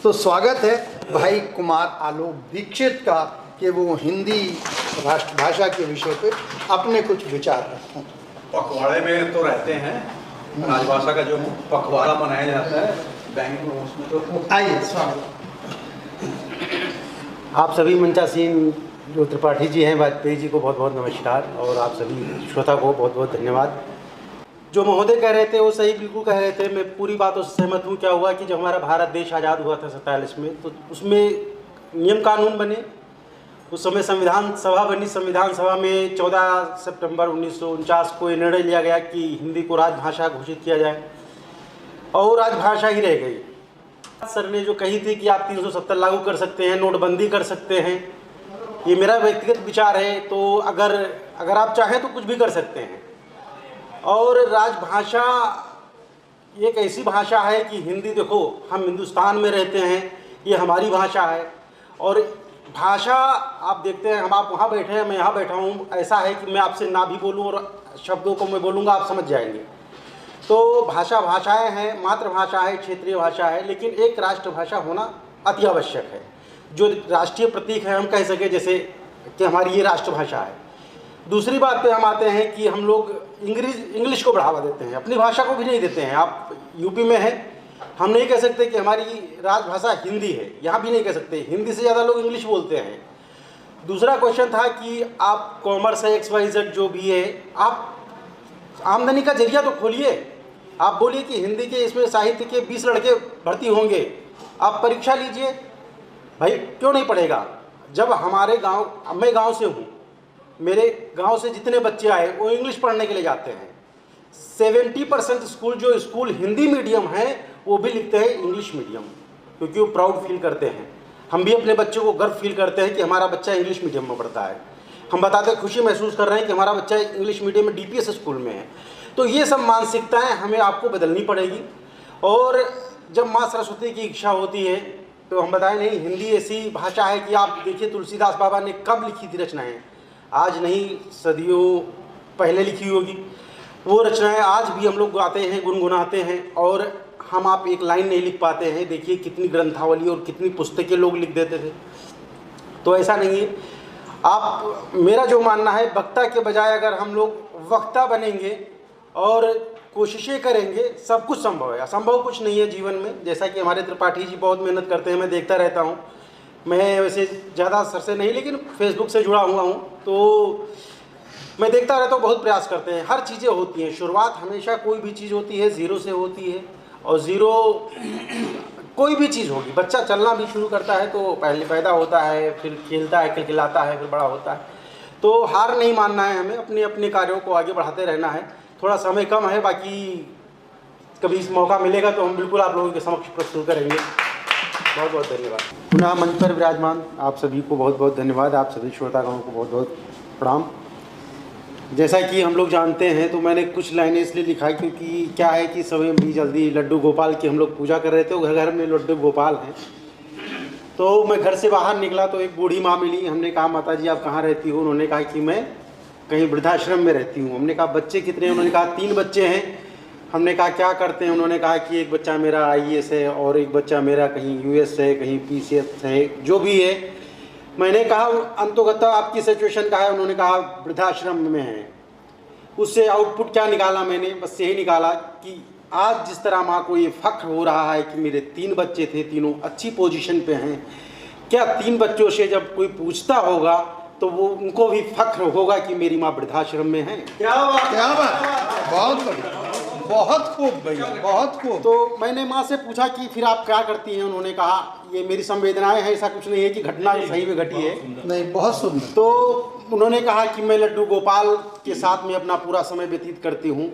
तो स्वागत है भाई कुमार आलोक दीक्षित का कि वो हिंदी राष्ट्रभाषा के विषय पे अपने कुछ विचार रखें। पखवाड़े में तो रहते हैं, राजभाषा का जो पखवाड़ा मनाया जाता है बैंक में, उसमें तो आइए स्वागत। आप सभी मंचासीन जो त्रिपाठी जी हैं, वाजपेयी जी को बहुत बहुत नमस्कार, और आप सभी श्रोता को बहुत बहुत धन्यवाद। जो महोदय कह रहे थे वो सही बिल्कुल कह रहे थे, मैं पूरी बातों से सहमत हूँ। क्या हुआ कि जब हमारा भारत देश आज़ाद हुआ था 47 में, तो उसमें नियम कानून बने, उस समय संविधान सभा बनी। संविधान सभा में 14 सितंबर 1949 को ये निर्णय लिया गया कि हिंदी को राजभाषा घोषित किया जाए, और राजभाषा ही रह गई। सर ने जो कही थी कि आप 370 लागू कर सकते हैं, नोटबंदी कर सकते हैं, ये मेरा व्यक्तिगत विचार है। तो अगर आप चाहें तो कुछ भी कर सकते हैं। और राजभाषा एक ऐसी भाषा है कि हिंदी, देखो हम हिंदुस्तान में रहते हैं, ये हमारी भाषा है। और भाषा आप देखते हैं, आप वहाँ बैठे हैं, मैं यहाँ बैठा हूँ, ऐसा है कि मैं आपसे ना भी बोलूँ और शब्दों को मैं बोलूँगा आप समझ जाएंगे। तो भाषाएं हैं, मातृभाषा है, क्षेत्रीय भाषा है, लेकिन एक राष्ट्रभाषा होना अति आवश्यक है। जो राष्ट्रीय प्रतीक है, हम कह सके जैसे कि हमारी ये राष्ट्रभाषा है। दूसरी बात पे हम आते हैं कि हम लोग इंग्लिश को बढ़ावा देते हैं, अपनी भाषा को भी नहीं देते हैं। आप यूपी में हैं, हम नहीं कह सकते कि हमारी राजभाषा हिंदी है, यहाँ भी नहीं कह सकते। हिंदी से ज़्यादा लोग इंग्लिश बोलते हैं। दूसरा क्वेश्चन था कि आप कॉमर्स है, XYZ जो भी है, आप आमदनी का जरिया तो खोलिए। आप बोलिए कि हिंदी के इसमें साहित्य के 20 लड़के भर्ती होंगे, आप परीक्षा लीजिए। भाई क्यों नहीं पढ़ेगा? जब हमारे गांव, मैं गांव से हूँ, मेरे गांव से जितने बच्चे आए वो इंग्लिश पढ़ने के लिए जाते हैं। 70% स्कूल हिंदी मीडियम हैं, वो भी लिखते हैं इंग्लिश मीडियम, क्योंकि वो प्राउड फील करते हैं। हम भी अपने बच्चों को गर्व फील करते हैं कि हमारा बच्चा इंग्लिश मीडियम में पढ़ता है। हम बताते खुशी महसूस कर रहे हैं कि हमारा बच्चा इंग्लिश मीडियम में DPS स्कूल में है। तो ये सब मानसिकताएं हमें आपको बदलनी पड़ेगी। और जब माँ सरस्वती की इच्छा होती है तो हम बताएं, नहीं, हिंदी ऐसी भाषा है कि आप देखिए तुलसीदास बाबा ने कब लिखी थी रचनाएं, आज नहीं, सदियों पहले लिखी होगी वो रचनाएं। आज भी हम लोग गाते हैं, गुनगुनाते हैं, और हम आप एक लाइन नहीं लिख पाते हैं। देखिए कितनी ग्रंथावली और कितनी पुस्तकें लोग लिख देते थे। तो ऐसा नहीं है। आप, मेरा जो मानना है, वक्ता के बजाय अगर हम लोग वक्ता बनेंगे और कोशिशें करेंगे, सब कुछ संभव है। असंभव कुछ नहीं है जीवन में। जैसा कि हमारे त्रिपाठी जी बहुत मेहनत करते हैं, मैं देखता रहता हूँ। मैं वैसे ज़्यादा सर से नहीं, लेकिन फेसबुक से जुड़ा हुआ हूँ, तो मैं देखता रहता हूँ, बहुत प्रयास करते हैं। हर चीज़ें होती हैं, शुरुआत हमेशा कोई भी चीज़ होती है ज़ीरो से होती है, और ज़ीरो कोई भी चीज़ होगी। बच्चा चलना भी शुरू करता है तो पहले पैदा होता है, फिर खेलता है, खिलखिलाता है, फिर बड़ा होता है। तो हार नहीं मानना है हमें, अपने अपने कार्यों को आगे बढ़ाते रहना है। थोड़ा समय कम है, बाकी कभी इस मौका मिलेगा तो हम बिल्कुल आप लोगों के समक्ष प्रस्तुत करेंगे। बहुत बहुत धन्यवाद। पुनः मंच पर विराजमान आप सभी को बहुत बहुत धन्यवाद। आप सभी श्रोतागणों को बहुत बहुत प्रणाम। जैसा कि हम लोग जानते हैं, तो मैंने कुछ लाइनें इसलिए लिखा क्योंकि क्या है कि समय भी जल्दी, लड्डू गोपाल की हम लोग पूजा कर रहे थे, घर घर में लड्डू गोपाल हैं। तो मैं घर से बाहर निकला तो एक बूढ़ी माँ मिली। हमने कहा, माता जी आप कहाँ रहती हो? उन्होंने कहा कि मैं कहीं वृद्धाश्रम में रहती हूँ। हमने कहा बच्चे कितने हैं? उन्होंने कहा 3 बच्चे हैं। हमने कहा क्या करते हैं? उन्होंने कहा कि एक बच्चा मेरा IAS है, और एक बच्चा मेरा कहीं US है, कहीं PCS है, जो भी है। मैंने कहा अंतोगत आपकी सिचुएशन का है? उन्होंने कहा वृद्धाश्रम में है। उससे आउटपुट क्या निकाला मैंने? बस यही निकाला कि आज जिस तरह माँ को ये फख्र हो रहा है कि मेरे 3 बच्चे थे, तीनों अच्छी पोजीशन पे हैं, क्या 3 बच्चों से जब कोई पूछता होगा तो वो उनको भी फख्र होगा कि मेरी माँ वृद्धाश्रम में है। क्या बात, क्या बात, बहुत बढ़िया, बहुत खूब भैया, बहुत खूब। तो मैंने माँ से पूछा कि फिर आप क्या करती हैं? उन्होंने कहा ये मेरी संवेदनाएं हैं, ऐसा कुछ नहीं है कि घटना सही में घटी है। नहीं, बहुत सुंदर। तो उन्होंने कहा कि मैं लड्डू गोपाल के साथ में अपना पूरा समय व्यतीत करती हूँ।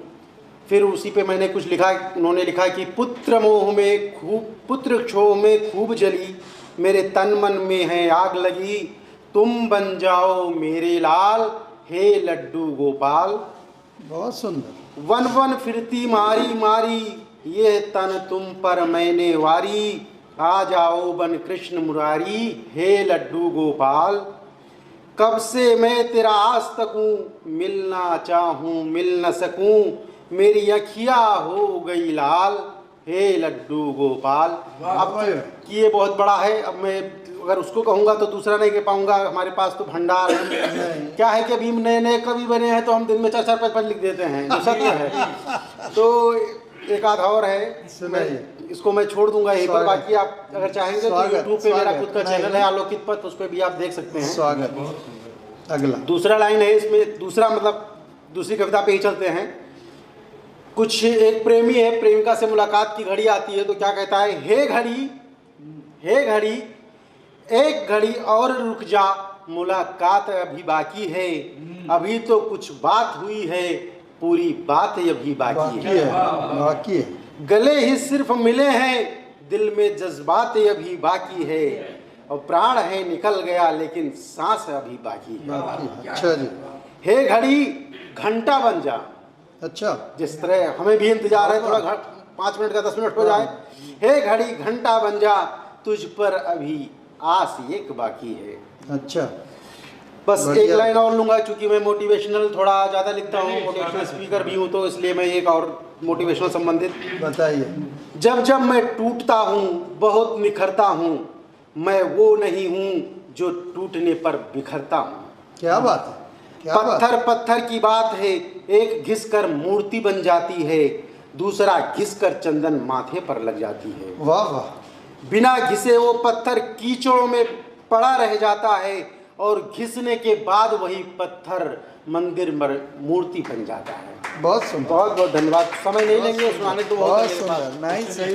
फिर उसी पे मैंने कुछ लिखा। उन्होंने लिखा कि पुत्र मोह में खूब, पुत्र क्षोभ में खूब जली, मेरे तन मन में है आग लगी, तुम बन जाओ मेरे लाल, हे लड्डू गोपाल। बहुत सुंदर। वन वन फिरती मारी मारी, ये तन तुम पर मैंने वारी, आ जाओ बन कृष्ण मुरारी, हे लड्डू गोपाल। कब से मैं तेरा आस्तक हूँ, मिलना चाहूँ मिल न सकूँ, मेरी अखियाँ हो गई लाल, हे लड्डू गोपाल। अब ये बहुत बड़ा है, अब मैं अगर उसको कहूँगा तो दूसरा नहीं कह पाऊंगा, हमारे पास तो भंडार है। क्या है कि अभी नए नए कवि बने हैं तो हम दिन में 4-4 5-5 लिख देते हैं, जो सत्य है। तो एक आध और है, इसको मैं छोड़ दूंगा यहीं पर। बाकी आप अगर चाहेंगे तो यूट्यूब पे मेरा खुद का चैनल है आलोकित पथ, उस पर भी आप देख सकते हैं। स्वागत। अगला दूसरा लाइन है इसमें, दूसरा मतलब दूसरी कविता पे ही चलते हैं। कुछ एक प्रेमी है, प्रेमिका से मुलाकात की घड़ी आती है तो क्या कहता है, हे घड़ी, हे घड़ी, एक घड़ी और रुक जा, मुलाकात अभी बाकी है, अभी तो कुछ बात हुई है, पूरी बात अभी बाकी है। बाकी है। गले ही सिर्फ मिले हैं, दिल में जज्बात अभी बाकी है, और प्राण है निकल गया लेकिन सांस अभी बाकी है। अच्छा जी। हे घड़ी घंटा बन जा। अच्छा, जिस तरह हमें भी इंतजार है, थोड़ा 5 मिनट का 10 मिनट हो जाए। हे घड़ी घंटा बन जा, तुझ पर अभी आस एक बाकी है। अच्छा, बस एक लाइन और लूंगा, क्योंकि मैं मोटिवेशनल थोड़ा ज़्यादा लिखता हूँ, मोटिवेशनल स्पीकर भी हूँ, तो इसलिए मैं एक और मोटिवेशनल संबंधित बताइए। जब जब मैं टूटता हूँ बहुत निखरता हूँ, मैं वो नहीं हूँ जो टूटने पर बिखरता हूँ। क्या बात है, क्या बात है। पत्थर पत्थर की बात है, एक घिस कर मूर्ति बन जाती है, दूसरा घिस कर चंदन माथे पर लग जाती है। वाह वाह। बिना घिसे वो पत्थर कीचड़ों में पड़ा रह जाता है, और घिसने के बाद वही पत्थर मंदिर में मूर्ति बन जाता है। बहुत सुंदर, बहुत बहुत धन्यवाद। समय नहीं लेंगे सुनाने तो बहुत सुंदर। नहीं, सही।